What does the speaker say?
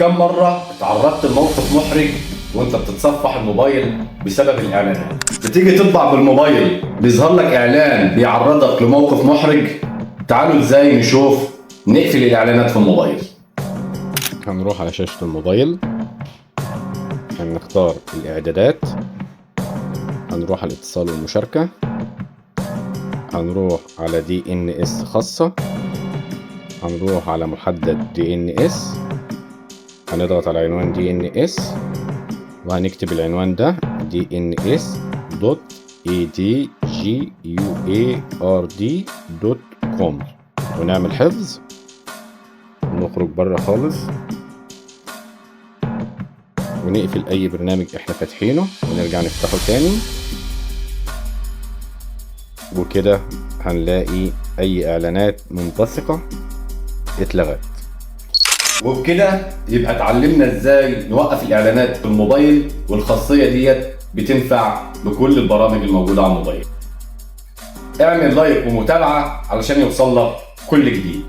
كم مرة اتعرضت لموقف محرج وانت بتتصفح الموبايل بسبب الاعلانات؟ بتيجي تطبع بالموبايل بيظهر لك اعلان بيعرضك لموقف محرج. تعالوا ازاي نشوف نقفل الاعلانات في الموبايل. هنروح على شاشة الموبايل، هنختار الإعدادات، هنروح على الاتصال والمشاركة، هنروح على DNS خاصة، هنروح على محدد DNS، هنضغط على عنوان DNS وهنكتب العنوان ده dns.adguard.com ونعمل حفظ ونخرج بره خالص ونقفل اي برنامج احنا فاتحينه ونرجع نفتحه تاني، وكده هنلاقي اي اعلانات منبثقة اتلغت. وبكده يبقى اتعلمنا ازاي نوقف الاعلانات في الموبايل، والخاصية ديت بتنفع لكل البرامج الموجودة على الموبايل. اعمل لايك ومتابعة علشان يوصل لك كل جديد.